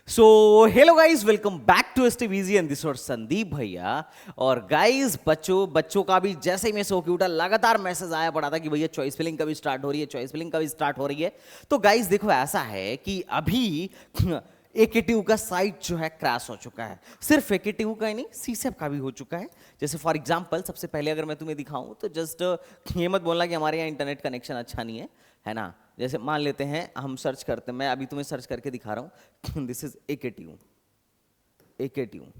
So hello guys, welcome back to ST VG and this और संदीप भैया। और guys बच्चों का भी जैसे ही मैं सो के उठा लगातार मैसेज आया पड़ा था कि भैया चॉइस फिलिंग कभी स्टार्ट हो रही है, चॉइस फिलिंग कभी स्टार्ट हो रही है। तो गाइस देखो, ऐसा है कि अभी एकेटिव का साइट जो है क्रैश हो चुका है। सिर्फ एकेटिव का ही नहीं, सीसेप का भी हो चुका है। जैसे फॉर एग्जांपल सबसे पहले अगर मैं तुम्हें दिखाऊं तो जस्ट ये मत बोलना कि हमारे यहाँ इंटरनेट कनेक्शन अच्छा नहीं है ना। जैसे मान लेते हैं हम सर्च करते हैं, मैं अभी तुम्हें सर्च करके दिखा रहा हूं। दिस इज एकेटिव। एकेटिव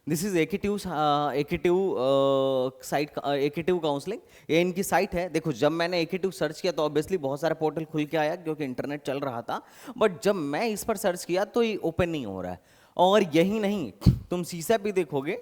दिस इज एकेटिव एकेटिव साइट, एकेटिव काउंसलिंग, ये इनकी साइट है। देखो, जब मैंने एकेटिव सर्च किया तो ऑब्वियसली बहुत सारे पोर्टल खुल के आया क्योंकि इंटरनेट चल रहा था। बट जब मैं इस पर सर्च किया तो ये ओपन नहीं हो रहा है। और यही नहीं, तुम सीसैप भी देखोगे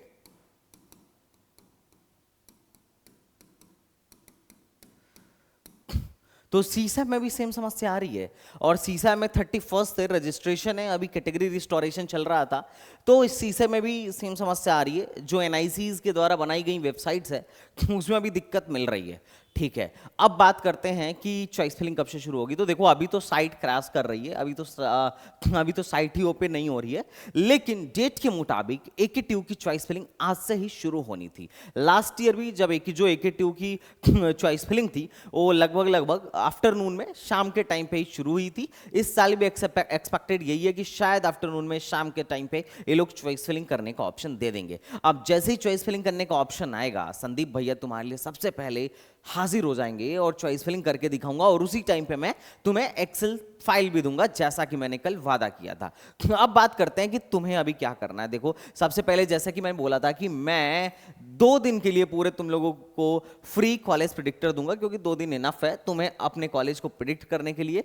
तो सीसैप में भी सेम समस्या आ रही है। और सीसैप में 31 से रजिस्ट्रेशन है, अभी कैटेगरी रिस्टोरेशन चल रहा था। तो इस सीसैप में भी सेम समस्या आ रही है। जो एनआईसीज के द्वारा बनाई गई वेबसाइट्स है उसमें भी दिक्कत मिल रही है। ठीक है, अब बात करते हैं कि चॉइस फिलिंग कब से शुरू होगी। तो देखो, अभी तो साइट क्रैश कर रही है, अभी तो साइट ही ओपन नहीं हो रही है। लेकिन डेट के मुताबिक एकेटिव की चॉइस फिलिंग आज से ही शुरू होनी थी। लास्ट ईयर भी जब जो एकेटिव की चॉइस फिलिंग थी वो लगभग लगभग आफ्टरनून में शाम के टाइम पे ही शुरू हुई थी। इस साल भी एक्सपेक्टेड यही है कि शायद आफ्टरनून में शाम के टाइम पे ये लोग चॉइस फिलिंग करने का ऑप्शन दे देंगे। अब जैसे ही चॉइस फिलिंग करने का ऑप्शन आएगा, संदीप भैया तुम्हारे लिए सबसे पहले हाजिर हो जाएंगे और चॉइस फिलिंग करके दिखाऊंगा। और उसी टाइम पे मैं तुम्हें एक्सेल फाइल भी दूंगा, जैसा कि मैंने कल वादा किया था। अब बात करते हैं कि तुम्हें अभी क्या करना है। देखो, सबसे पहले जैसा कि मैंने बोला था कि मैं 2 दिन के लिए पूरे तुम लोगों को फ्री कॉलेज प्रिडिक्टर दूंगा, क्योंकि 2 दिन इनफ है तुम्हें अपने कॉलेज को प्रिडिक्ट करने के लिए,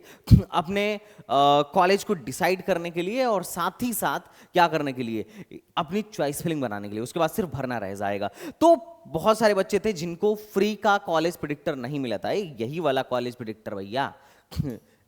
अपने कॉलेज को डिसाइड करने के लिए, और साथ ही साथ क्या करने के लिए, अपनी चॉइस फिलिंग बनाने के लिए। उसके बाद सिर्फ भरना रह जाएगा। तो बहुत सारे बच्चे थे जिनको फ्री का कॉलेज प्रिडिक्टर नहीं मिला था, यही वाला कॉलेज प्रिडिक्टर भैया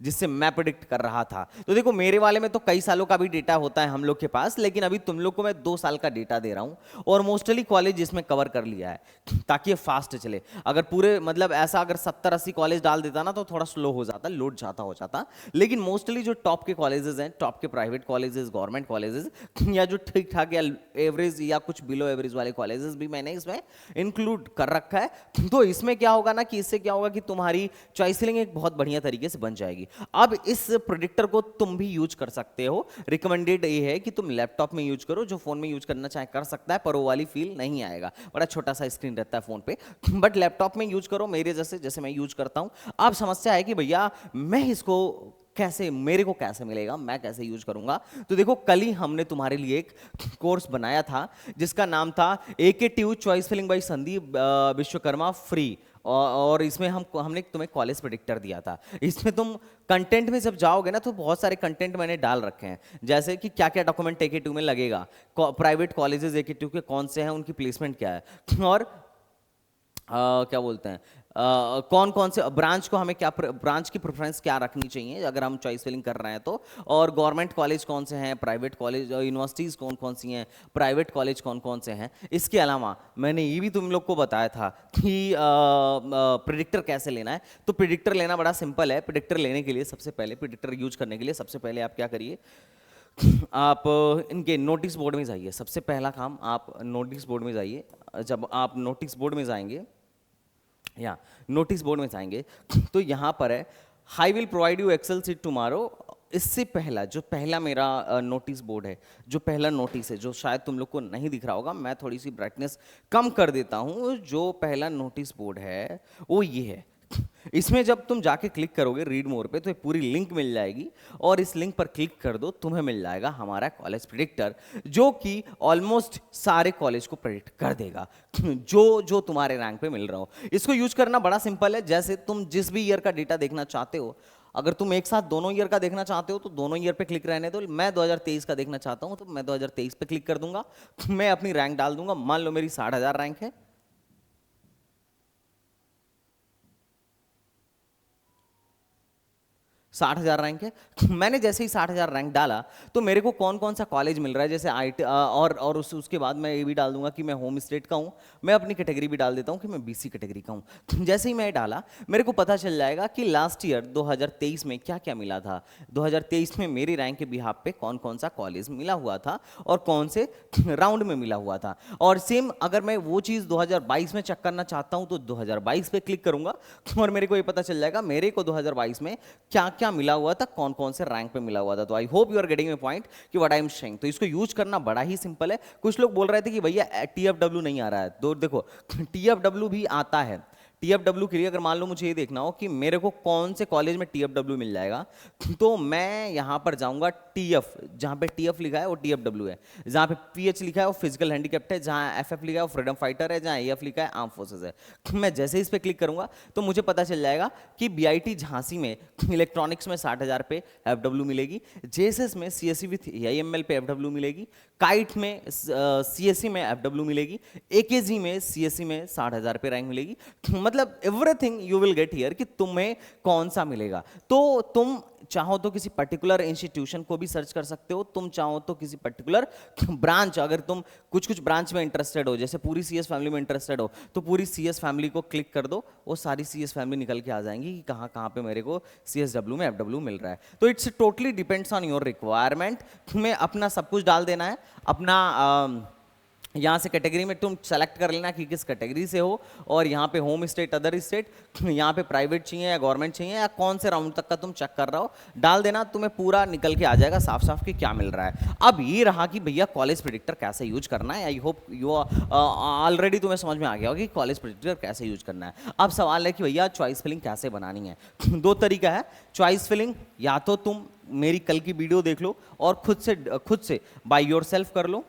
जिससे मैं प्रिडिक्ट कर रहा था। तो देखो, मेरे वाले में तो कई सालों का भी डेटा होता है हम लोग के पास, लेकिन अभी तुम लोग को मैं 2 साल का डेटा दे रहा हूं और मोस्टली कॉलेज इसमें कवर कर लिया है ताकि ये फास्ट चले। अगर पूरे मतलब ऐसा अगर 70-80 कॉलेज डाल देता ना तो थोड़ा स्लो हो जाता, लोड जाता हो जाता। लेकिन मोस्टली जो टॉप के कॉलेजेस हैं, टॉप के प्राइवेट कॉलेजेस, गवर्नमेंट कॉलेजेस, या जो ठीक ठाक या एवरेज या कुछ बिलो एवरेज वाले कॉलेजेस भी मैंने इसमें इंक्लूड कर रखा है। तो इसमें क्या होगा ना कि इससे क्या होगा कि तुम्हारी चॉइस फिलिंग एक बहुत बढ़िया तरीके से बन जाएगी। अब इस प्रेडिक्टर को तुम भी यूज कर सकते हो। रिकमेंडेड ये है कि तुम लैपटॉप में यूज करो, जो फोन में यूज करना चाहे कर सकता है, पर वो वाली फील नहीं आएगा, बड़ा छोटा सा स्क्रीन रहता है फोन पे। बट लैपटॉप में यूज करो मेरे जैसे, जैसे मैं यूज करता हूं। अब समस्या है कि भैया मैं इसको कैसे, मेरे को कैसे मिलेगा, मैं कैसे यूज करूंगा। तो देखो, कल ही हमने तुम्हारे लिए एक कोर्स बनाया था जिसका नाम था एकेटिव choice filling by Sandeep Vishwakarma free. और इसमें हमने तुम्हें कॉलेज प्रेडिक्टर दिया था। इसमें तुम कंटेंट में जब जाओगे ना तो बहुत सारे कंटेंट मैंने डाल रखे हैं, जैसे कि क्या क्या डॉक्यूमेंट एकेटिव में लगेगा, प्राइवेट कॉलेजेस एकेटिव के कौन से हैं, उनकी प्लेसमेंट क्या है, और क्या बोलते हैं, कौन कौन से ब्रांच को हमें क्या, ब्रांच की प्रेफरेंस क्या रखनी चाहिए अगर हम चॉइस फिलिंग कर रहे हैं तो, और गवर्नमेंट कॉलेज कौन से हैं, प्राइवेट कॉलेज यूनिवर्सिटीज़ कौन कौन सी हैं, प्राइवेट कॉलेज कौन कौन से हैं। इसके अलावा मैंने ये भी तुम लोग को बताया था कि प्रिडिक्टर कैसे लेना है। तो प्रिडिक्टर लेना बड़ा सिंपल है। प्रिडिक्टर लेने के लिए सबसे पहले, प्रिडिक्टर यूज करने के लिए सबसे पहले आप क्या करिए, आप इनके नोटिस बोर्ड में जाइए। सबसे पहला काम, आप नोटिस बोर्ड में जाइए। जब आप नोटिस बोर्ड में जाएंगे, या नोटिस बोर्ड में जाएंगे, तो यहां पर है I will provide you Excel sheet tomorrow. इससे पहला, जो पहला मेरा नोटिस बोर्ड है, जो पहला नोटिस है, जो शायद तुम लोग को नहीं दिख रहा होगा, मैं थोड़ी सी ब्राइटनेस कम कर देता हूं। जो पहला नोटिस बोर्ड है वो ये है। इसमें जब तुम जाके क्लिक करोगे रीड मोर पे तो एक पूरी लिंक मिल जाएगी, और इस लिंक पर क्लिक कर दो, तुम्हें मिल जाएगा हमारा कॉलेज प्रिडिक्टर, जो कि ऑलमोस्ट सारे कॉलेज को प्रिडिक्ट कर देगा जो जो तुम्हारे रैंक पे मिल रहा हो। इसको यूज करना बड़ा सिंपल है। जैसे तुम जिस भी ईयर का डेटा देखना चाहते हो, अगर तुम एक साथ दोनों ईयर का देखना चाहते हो तो दोनों ईयर पे क्लिक रहने दो। मैं 2023 का देखना चाहता हूं तो मैं 2023 पे क्लिक कर दूंगा। मैं अपनी रैंक डाल दूंगा, मान लो मेरी 60,000 रैंक है। 60,000 रैंक है। मैंने जैसे ही 60,000 रैंक डाला तो मेरे को कौन कौन सा कॉलेज मिल रहा है, जैसे IT और उसके बाद मैं ये भी डाल दूंगा कि मैं होम स्टेट का हूँ, मैं अपनी कैटेगरी भी डाल देता हूँ कि मैं BC कैटेगरी का हूँ। जैसे ही मैं डाला मेरे को पता चल जाएगा कि लास्ट ईयर 2023 में क्या क्या मिला था, 2023 में मेरी रैंक के बिहाफ पे कौन कौन सा कॉलेज मिला हुआ था और कौन से राउंड में मिला हुआ था। और सेम अगर मैं वो चीज़ 2022 में चेक करना चाहता हूँ तो 2022 पे क्लिक करूंगा और मेरे को ये पता चल जाएगा मेरे को 2022 में क्या क्या मिला हुआ था, कौन कौन से रैंक पे मिला हुआ था। तो I hope you are getting my point कि व्हाट आई एम सेइंग। तो इसको यूज करना बड़ा ही सिंपल है। कुछ लोग बोल रहे थे कि भैया TFW नहीं आ रहा है, तो देखो TFW भी आता है। TFW के लिए अगर मान लो मुझे ये देखना हो कि मेरे को कौन से कॉलेज में TFW मिल जाएगा, तो मैं यहाँ पर जाऊँगा TF, जहाँ पे TF लिखा है वो TFW है, जहाँ पे PH लिखा है वो फिजिकल हैंडीकैप्ट है, जहाँ FF लिखा है वो फ्रीडम फाइटर है, जहाँ AF लिखा है आर्म फोर्सेस है। मैं जैसे ही इस पर क्लिक करूँगा तो मुझे पता चल जाएगा कि BIT झांसी में इलेक्ट्रॉनिक्स में 60,000 पे FW मिलेगी, JSS में CSE विथ AIML पे FW मिलेगी, काइट में CSE में FW मिलेगी, AKG में CSE में 60,000 पे रैंक मिलेगी। मतलब everything you will get here कि तुम्हें कौन सा मिलेगा। तो तुम चाहो तो किसी पर्टिकुलर इंस्टीट्यूशन को भी सर्च कर सकते हो, तुम चाहो तो किसी पर्टिकुलर ब्रांच, अगर तुम कुछ कुछ ब्रांच में इंटरेस्टेड हो, जैसे पूरी CS फैमिली में इंटरेस्टेड हो तो पूरी CS फैमिली को क्लिक कर दो, वो सारी CS फैमिली निकल के आ जाएंगी कि कहाँ कहाँ पे मेरे को CSW में FW मिल रहा है। तो it's totally depends on your requirement. तुम्हें अपना सब कुछ डाल देना है, अपना यहाँ से कैटेगरी में तुम सेलेक्ट कर लेना कि किस कैटेगरी से हो, और यहाँ पे होम स्टेट, अदर स्टेट, यहाँ पे प्राइवेट चाहिए या गवर्नमेंट चाहिए या कौन से राउंड तक का तुम चेक कर रहे हो, डाल देना, तुम्हें पूरा निकल के आ जाएगा साफ साफ कि क्या मिल रहा है। अब ये रहा कि भैया कॉलेज प्रेडिक्टर कैसे यूज करना है। आई होप यू ऑलरेडी तुम्हें समझ में आ गया होगा कि कॉलेज प्रेडिक्टर कैसे यूज करना है। अब सवाल है कि भैया चॉइस फिलिंग कैसे बनानी है। दो तरीका है चॉइस फिलिंग, या तो तुम मेरी कल की वीडियो देख लो और खुद से बाय योर सेल्फ कर लो,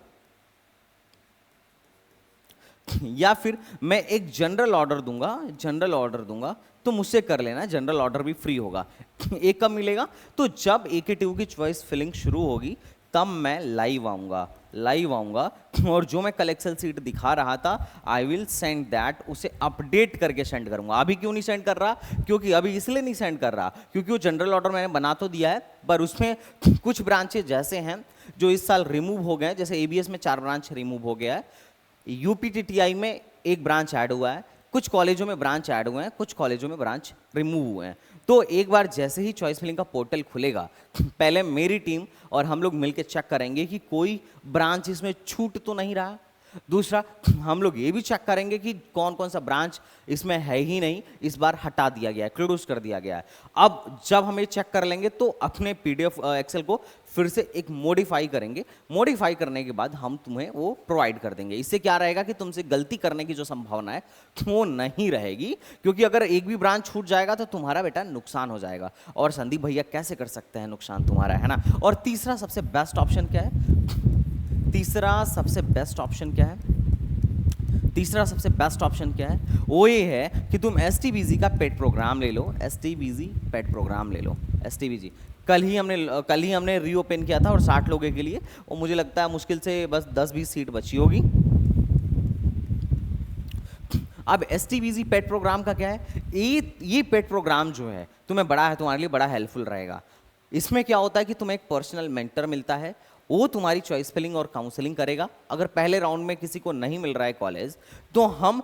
या फिर मैं एक जनरल ऑर्डर दूंगा तो मुझसे कर लेना, जनरल ऑर्डर भी फ्री होगा। एक कब मिलेगा, तो जब AKTU की चॉइस फिलिंग शुरू होगी तब मैं लाइव आऊंगा और जो मैं कल एक्सेल सीट दिखा रहा था आई विल सेंड दैट, उसे अपडेट करके सेंड करूंगा। अभी क्यों नहीं सेंड कर रहा, क्योंकि अभी इसलिए नहीं सेंड कर रहा क्योंकि वो जनरल ऑर्डर मैंने बना तो दिया है, पर उसमें कुछ ब्रांचेज जैसे हैं जो इस साल रिमूव हो गए, जैसे ABS में 4 ब्रांच रिमूव हो गया है, UPTTI में 1 ब्रांच ऐड हुआ है, कुछ कॉलेजों में ब्रांच ऐड हुए हैं, कुछ कॉलेजों में ब्रांच रिमूव हुए हैं। तो एक बार जैसे ही चॉइस फिलिंग का पोर्टल खुलेगा, पहले मेरी टीम और हम लोग मिलकर चेक करेंगे कि कोई ब्रांच इसमें छूट तो नहीं रहा। दूसरा, हम लोग ये भी चेक करेंगे कि कौन कौन सा ब्रांच इसमें है ही नहीं, इस बार हटा दिया गया है, क्लोज कर दिया गया है। अब जब हम ये चेक कर लेंगे तो अपने PDF एक्सेल को फिर से एक मॉडिफाई करेंगे, मॉडिफाई करने के बाद हम तुम्हें वो प्रोवाइड कर देंगे। इससे क्या रहेगा कि तुमसे गलती करने की जो संभावना है वो नहीं रहेगी, क्योंकि अगर एक भी ब्रांच छूट जाएगा तो तुम्हारा बेटा नुकसान हो जाएगा। और संदीप भैया कैसे कर सकते हैं नुकसान तुम्हारा, है ना। और तीसरा सबसे बेस्ट ऑप्शन क्या है, तीसरा सबसे बेस्ट ऑप्शन क्या है, वो ये है कि तुम STBG का पेड प्रोग्राम ले लो, STBG पेड प्रोग्राम ले लो। STBG कल ही हमने रीओपन किया था और 60 लोगों के लिए, और मुझे लगता है मुश्किल से बस 10-20 सीट बची होगी। अब STBG पेड प्रोग्राम का क्या है, ये पेड प्रोग्राम जो है तुम्हारे लिए बड़ा हेल्पफुल रहेगा। इसमें क्या होता है कि तुम्हें एक पर्सनल मेंटर मिलता है, वो तुम्हारी चॉइस फिलिंग और काउंसलिंग करेगा। अगर पहले राउंड में किसी को नहीं मिल रहा है कॉलेज, तो हम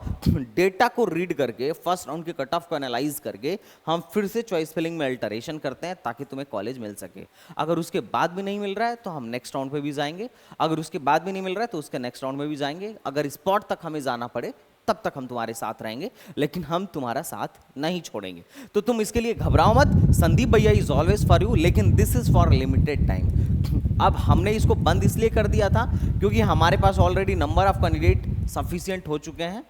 डेटा को रीड करके, फर्स्ट राउंड के कट ऑफ को एनालाइज करके हम फिर से चॉइस फिलिंग में अल्टरेशन करते हैं ताकि तुम्हें कॉलेज मिल सके। अगर उसके बाद भी नहीं मिल रहा है तो हम नेक्स्ट राउंड पे भी जाएंगे, अगर उसके बाद भी नहीं मिल रहा है तो उसके नेक्स्ट राउंड में भी जाएंगे। अगर स्पॉट तक हमें जाना पड़े तब तक हम तुम्हारे साथ रहेंगे, लेकिन हम तुम्हारा साथ नहीं छोड़ेंगे। तो तुम इसके लिए घबराओ मत, संदीप भैया इज ऑलवेज फॉर यू, लेकिन this is for limited time. अब हमने इसको बंद इसलिए कर दिया था क्योंकि हमारे पास already number of candidate sufficient हो चुके हैं।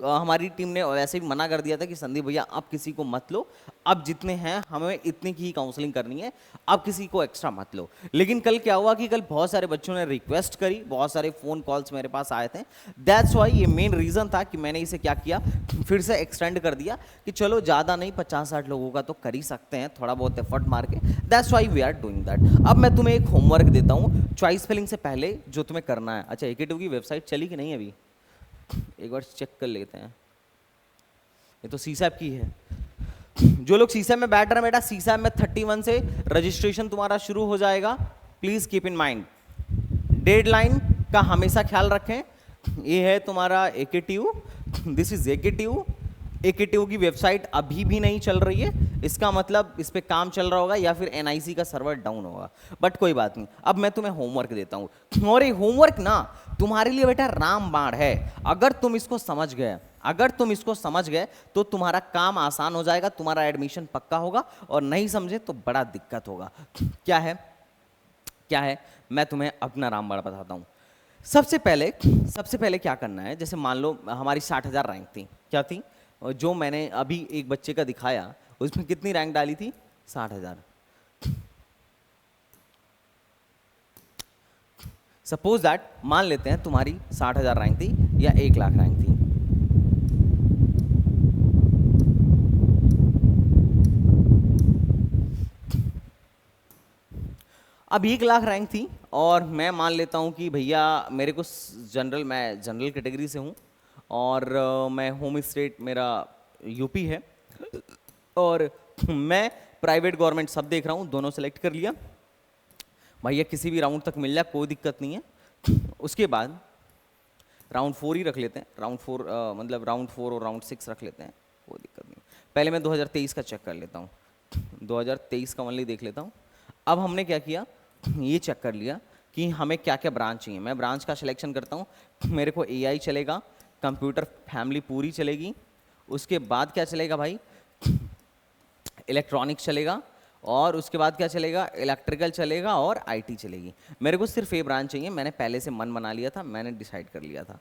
हमारी टीम ने वैसे भी मना कर दिया था कि संदीप भैया अब किसी को मत लो, अब जितने हैं हमें इतने की ही काउंसलिंग करनी है, अब किसी को एक्स्ट्रा मत लो। लेकिन कल क्या हुआ कि कल बहुत सारे बच्चों ने रिक्वेस्ट करी, बहुत सारे फ़ोन कॉल्स मेरे पास आए थे। दैट्स वाई ये मेन रीज़न था कि मैंने इसे क्या किया, फिर से एक्सटेंड कर दिया कि चलो ज़्यादा नहीं 50-60 लोगों का तो कर ही सकते हैं, थोड़ा बहुत एफर्ट मार के। That's why we are doing that. अब मैं तुम्हें एक होमवर्क देता हूँ चॉइस फिलिंग से पहले जो तुम्हें करना है। अच्छा, AKTU की वेबसाइट चली कि नहीं अभी, एक बार चेक कर लेते हैं। ये तो CSAP की है। जो लोग सीसा में बैठ रहे हैं बेटा, सीसा में 31 से रजिस्ट्रेशन तुम्हारा शुरू हो जाएगा, please keep in mind. Deadline का हमेशा ख्याल रखें। ये है तुम्हारा AKTU, this is AKTU. AKTU की वेबसाइट अभी भी नहीं चल रही है, इसका मतलब इस पे काम चल रहा होगा या फिर एनआईसी का सर्वर डाउन होगा, बट कोई बात नहीं। अब मैं तुम्हें होमवर्क देता हूँ, और ये होमवर्क ना तुम्हारे लिए बेटा रामबाण है। अगर तुम इसको समझ गए, अगर तुम इसको समझ गए तो तुम्हारा काम आसान हो जाएगा, तुम्हारा एडमिशन पक्का होगा, और नहीं समझे तो बड़ा दिक्कत होगा। क्या है, क्या है, मैं तुम्हें अपना रामबाण बताता हूँ। सबसे पहले क्या करना है, जैसे मान लो हमारी 60,000 रैंक थी, क्या थी, और जो मैंने अभी एक बच्चे का दिखाया उसमें कितनी रैंक डाली थी, 60,000। सपोज दैट मान लेते हैं तुम्हारी 60,000 रैंक थी या 1,00,000 रैंक थी। अब 1,00,000 रैंक थी और मैं मान लेता हूं कि भैया मेरे को मैं जनरल कैटेगरी से हूं, और मैं होम स्टेट मेरा यूपी है, और मैं प्राइवेट गवर्नमेंट सब देख रहा हूँ, दोनों सेलेक्ट कर लिया। भैया किसी भी राउंड तक मिल जाए कोई दिक्कत नहीं है। उसके बाद राउंड 4 ही रख लेते हैं, राउंड 4 मतलब राउंड 4 और राउंड 6 रख लेते हैं, कोई दिक्कत नहीं। पहले मैं 2023 का चेक कर लेता हूँ, 2023 का ओनली देख लेता हूँ। अब हमने क्या किया, ये चेक कर लिया कि हमें क्या क्या ब्रांच चाहिए। मैं ब्रांच का सिलेक्शन करता हूँ, मेरे को एआई चलेगा, कंप्यूटर फैमिली पूरी चलेगी, उसके बाद क्या चलेगा भाई, इलेक्ट्रॉनिक्स चलेगा, और उसके बाद क्या चलेगा, इलेक्ट्रिकल चलेगा और आईटी चलेगी। मेरे को सिर्फ ये ब्रांच चाहिए, मैंने पहले से मन बना लिया था, मैंने डिसाइड कर लिया था।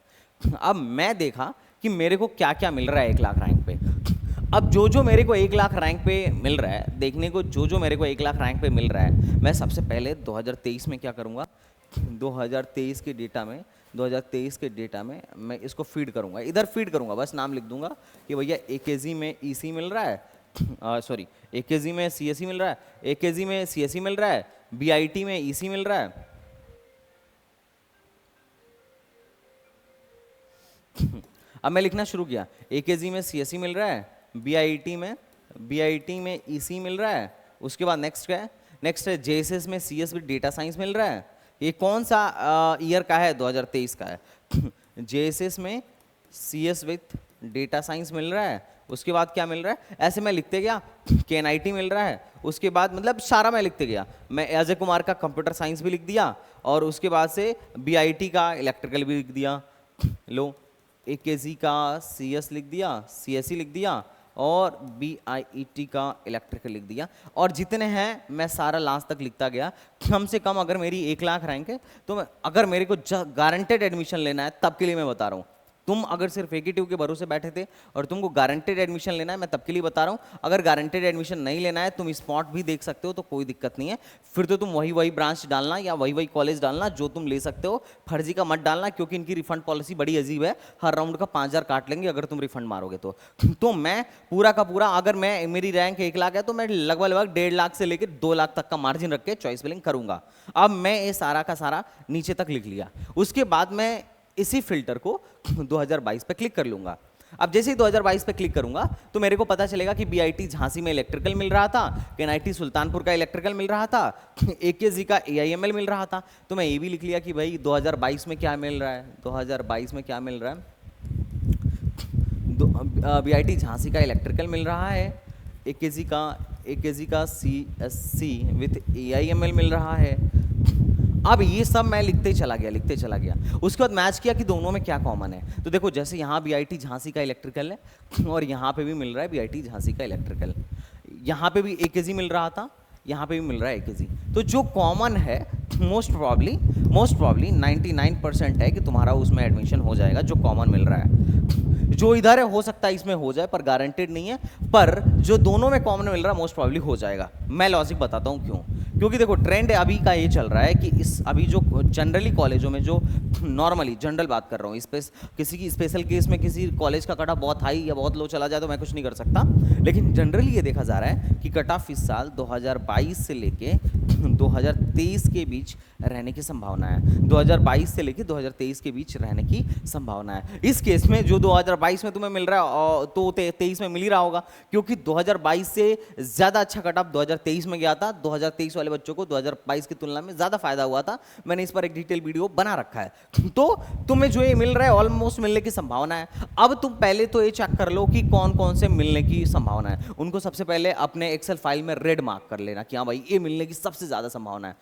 अब मैं देखा कि मेरे को क्या क्या मिल रहा है 1,00,000 रैंक पे। अब जो मेरे को 1,00,000 रैंक पे मिल रहा है, देखने को जो मेरे को 1,00,000 रैंक पे मिल रहा है, मैं सबसे पहले 2023 में क्या करूँगा, 2023 के डेटा में मैं इसको फीड करूँगा, इधर फीड करूँगा, बस नाम लिख दूंगा कि भैया एकेजी में ईसी मिल रहा है, सॉरी एकेजी में सीएसई मिल रहा है, एकेजी में सीएसई मिल रहा है, बीआईटी में ईसी मिल रहा है। अब मैं लिखना शुरू किया, एकेजी में सीएसई मिल रहा है, बीआईटी में ईसी मिल रहा है। उसके बाद नेक्स्ट क्या है, नेक्स्ट है जेएसएस में सीएस विद डेटा साइंस मिल रहा है। ये कौन सा ईयर का है, 2023 का है। जेएसएस में सीएस विद डेटा साइंस मिल रहा है। उसके बाद क्या मिल रहा है, ऐसे मैं लिखते गया, केएनआईटी मिल रहा है। उसके बाद मतलब सारा मैं लिखते गया, मैं अजय कुमार का कंप्यूटर साइंस भी लिख दिया, और उसके बाद से बीआईटी का इलेक्ट्रिकल भी लिख दिया। लो, एकेजी का सीएस लिख दिया, सीएसई लिख दिया, और बीआईटी का इलेक्ट्रिकल लिख दिया, और जितने हैं मैं सारा लास्ट तक लिखता गया। कम से कम अगर मेरी 1,00,000 रैंक है तो अगर मेरे को गारंटेड एडमिशन लेना है, तब के लिए मैं बता रहा हूँ। तुम अगर सिर्फ एकेटीयू के भरोसे बैठे थे और तुमको गारंटेड एडमिशन लेना है, मैं तब के लिए बता रहा हूँ। अगर गारंटेड एडमिशन नहीं लेना है, तुम स्पॉट भी देख सकते हो, तो कोई दिक्कत नहीं है। फिर तो तुम वही ब्रांच डालना या वही कॉलेज डालना जो तुम ले सकते हो, फर्जी का मत डालना, क्योंकि इनकी रिफंड पॉलिसी बड़ी अजीब है। हर राउंड का 5,000 काट लेंगे अगर तुम रिफंड मारोगे तो मैं पूरा का पूरा, अगर मेरी रैंक 1,00,000 है तो मैं लगभग 1.5 से लेकर 2,00,000 तक का मार्जिन रख के चॉइस फिलिंग करूंगा। अब मैं ये सारा का सारा नीचे तक लिख लिया। उसके बाद मैं इसी फिल्टर को 2022 पे क्लिक कर लूंगा। अब जैसे ही 2022 पे क्लिक करूंगा तो मेरे को पता चलेगा कि बीआईटी झांसी में इलेक्ट्रिकल मिल रहा था, केएनआईटी सुल्तानपुर का इलेक्ट्रिकल मिल रहा था, एकेजी का एआईएमएल मिल रहा था। तो मैं ये भी लिख लिया कि भाई 2022 में क्या मिल रहा है, 2022 में क्या मिल रहा है, बीआईटी झांसी का इलेक्ट्रिकल मिल रहा है, एकेजी का सीएससी विथ एआईएमएल मिल रहा है। अब ये सब मैं लिखते चला गया। उसके बाद मैच किया कि दोनों में क्या कॉमन है। तो देखो, जैसे यहाँ बीआईटी झांसी का इलेक्ट्रिकल है और यहाँ पे भी मिल रहा है बीआईटी झांसी का इलेक्ट्रिकल, यहाँ पे भी एकेजी मिल रहा था, यहाँ पे भी मिल रहा है एकेजी। तो जो कॉमन है मोस्ट प्रॉब्ली 99% है कि तुम्हारा उसमें एडमिशन हो जाएगा जो कॉमन मिल रहा है। जो इधर है हो सकता है इसमें हो जाए, पर गारंटेड नहीं है। पर जो दोनों में कॉमन मिल रहा है मोस्ट प्रॉब्ली हो जाएगा। मैं लॉजिक बताता हूँ क्यों। क्योंकि देखो ट्रेंड अभी का ये चल रहा है कि इस अभी जो जनरली कॉलेजों में जो नॉर्मली जनरल बात कर रहा हूँ, स्पेस किसी की स्पेशल केस में किसी कॉलेज का कट ऑफ बहुत हाई या बहुत लो चला जाए तो मैं कुछ नहीं कर सकता, लेकिन जनरली ये देखा जा रहा है कि कट ऑफ इस साल 2022 से लेके 2023 के बीच रहने की संभावना है। 2022 से लेके 2023 के बीच रहने की संभावना है। इस केस में जो 2022 में तुम्हें मिल रहा है तो 23 में मिल ही रहा होगा, क्योंकि 2022 से ज्यादा अच्छा कट ऑफ 2023 में गया था। 2023 वाले बच्चों को 2022 की तुलना में ज्यादा फायदा हुआ था। मैंने इस पर एक डिटेल वीडियो बना रखा है। तो तुम्हें जो ये मिल रहा है ऑलमोस्ट मिलने की संभावना है। अब तुम पहले तो ये चेक कर लो कि कौन कौन से मिलने की संभावना है। उनको सबसे पहले अपने एक्सेल फाइल में रेड मार्क कर लेना कि हाँ भाई ये मिलने की सबसे ज्यादा संभावना है,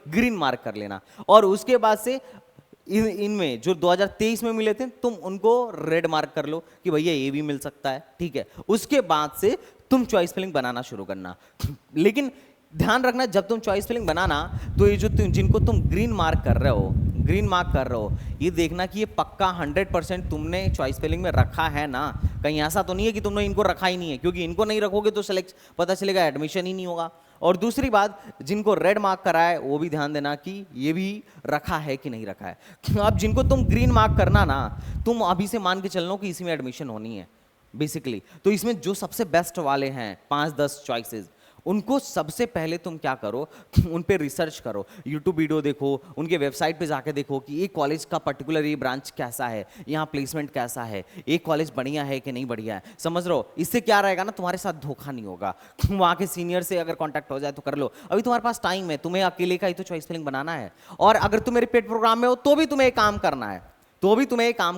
ग्रीन मार्क कर लेना। और उसके बाद से इनमें जो 2023 में मिले थे तुम उनको रेड मार्क कर लो कि भैया ये भी मिल सकता है, ठीक है। उसके बाद से तुम चॉइस फिलिंग बनाना शुरू करना। लेकिन ध्यान रखना जब तुम चॉइस फिलिंग बनाना तो ये जो जिनको तुम ग्रीन मार्क कर रहे हो ये देखना कि ये पक्का 100% तुमने चॉइस फिलिंग में रखा है ना। कहीं ऐसा तो नहीं है कि तुमने इनको रखा ही नहीं है, क्योंकि इनको नहीं रखोगे तो सिलेक्ट पता चलेगा एडमिशन ही नहीं होगा। और दूसरी बात, जिनको रेड मार्क करा है वो भी ध्यान देना कि ये भी रखा है कि नहीं रखा है। अब जिनको तुम ग्रीन मार्क करना ना, तुम अभी से मान के चल लो कि इसी में एडमिशन होनी है बेसिकली। तो इसमें जो सबसे बेस्ट वाले हैं 5-10 चॉइसेस, उनको सबसे पहले तुम क्या करो, उन पे रिसर्च करो, यूट्यूब वीडियो देखो, उनके वेबसाइट पे जाके देखो कि ये कॉलेज का पर्टिकुलर ये ब्रांच कैसा है, यहाँ प्लेसमेंट कैसा है, ये कॉलेज बढ़िया है कि नहीं बढ़िया है। समझ रहे हो? इससे क्या रहेगा ना, तुम्हारे साथ धोखा नहीं होगा। वहाँ के सीनियर से अगर कॉन्टैक्ट हो जाए तो कर लो। अभी तुम्हारे पास टाइम है, तुम्हें अकेले का ही तो चॉइस फिलिंग बनाना है। और अगर तुम मेरे पेड प्रोग्राम में हो तो भी तुम्हें काम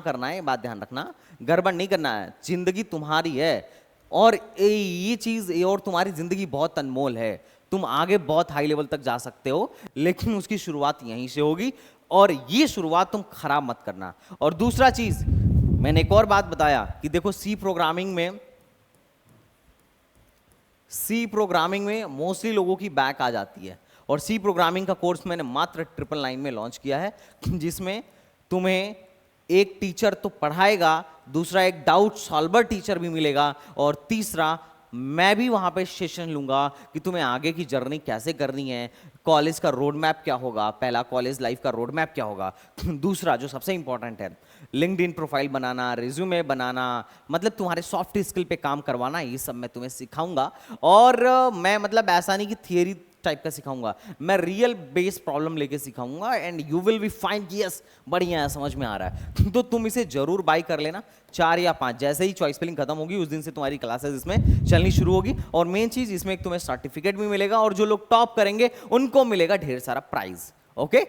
करना है, बात ध्यान रखना, गड़बड़ नहीं करना है। जिंदगी तुम्हारी है और ये चीज और तुम्हारी जिंदगी बहुत अनमोल है। तुम आगे बहुत हाई लेवल तक जा सकते हो, लेकिन उसकी शुरुआत यहीं से होगी और ये शुरुआत तुम खराब मत करना। और दूसरा चीज मैंने एक और बात बताया कि देखो सी प्रोग्रामिंग में मोस्टली लोगों की बैक आ जाती है। और सी प्रोग्रामिंग का कोर्स मैंने मात्र 999 में लॉन्च किया है, जिसमें तुम्हें एक टीचर तो पढ़ाएगा, दूसरा एक डाउट सॉल्वर टीचर भी मिलेगा, और तीसरा मैं भी वहां पे सेशन लूंगा कि तुम्हें आगे की जर्नी कैसे करनी है, कॉलेज का रोड मैप क्या होगा, पहला कॉलेज लाइफ का रोड मैप क्या होगा, दूसरा जो सबसे इंपॉर्टेंट है लिंक्डइन प्रोफाइल बनाना, रिज्यूमे बनाना, मतलब तुम्हारे सॉफ्ट स्किल पे काम करवाना, ये सब मैं तुम्हें सिखाऊंगा। और मैं मतलब ऐसा नहीं कि थियरी टाइप का सिखाऊंगा, मैं रियल बेस प्रॉब्लम लेके सिखाऊंगा and you will be fine कि यस बढ़िया है, समझ में आ रहा है। तो तुम इसे जरूर बाय कर लेना। 4 या 5 जैसे ही चॉइस फिलिंग खत्म होगी उस दिन से तुम्हारी क्लासेस इसमें चलनी शुरू होगी। और मेन चीज इसमें एक तुम्हें सर्टिफिकेट भी मिलेगा और जो लोग टॉप करेंगे उनको मिलेगा ढेर सारा प्राइज। ओके,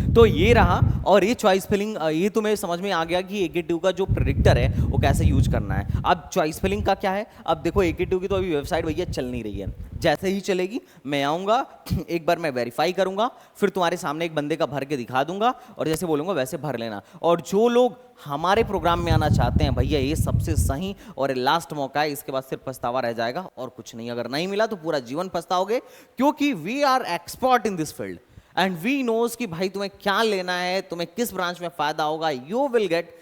तो ये रहा। और ये चॉइस फिलिंग ये तुम्हें समझ में आ गया कि AK2 का जो प्रेडिक्टर है वो कैसे यूज करना है। अब चॉइस फिलिंग का क्या है, अब देखो AK2 की तो अभी वेबसाइट भैया चल नहीं रही है। जैसे ही चलेगी मैं आऊँगा, एक बार मैं वेरीफाई करूँगा, फिर तुम्हारे सामने एक बंदे का भर के दिखा दूंगा और जैसे बोलूँगा वैसे भर लेना। और जो लोग हमारे प्रोग्राम में आना चाहते हैं भैया, ये सबसे सही और लास्ट मौका है, इसके बाद सिर्फ पछतावा रह जाएगा और कुछ नहीं। अगर नहीं मिला तो पूरा जीवन पछताओगे, क्योंकि we are expert in this field and we knows कि भाई तुम्हें क्या लेना है, तुम्हें किस ब्रांच में फायदा होगा। You will get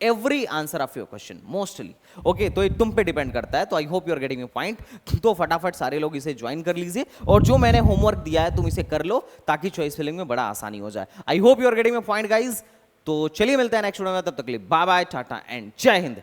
every answer of your question mostly. Okay, तो ये तुम पे डिपेंड करता है। तो I hope you are getting your point. तो फटाफट सारे लोग इसे ज्वाइन कर लीजिए और जो मैंने होमवर्क दिया है तुम इसे कर लो ताकि चॉइस फिलिंग में बड़ा आसानी हो जाए। I hope you are getting your point guys. तो चलिए मिलते हैं नेक्स्ट वीडियो में, तब तक के लिए बाय बाय, टाटा एंड जय हिंद।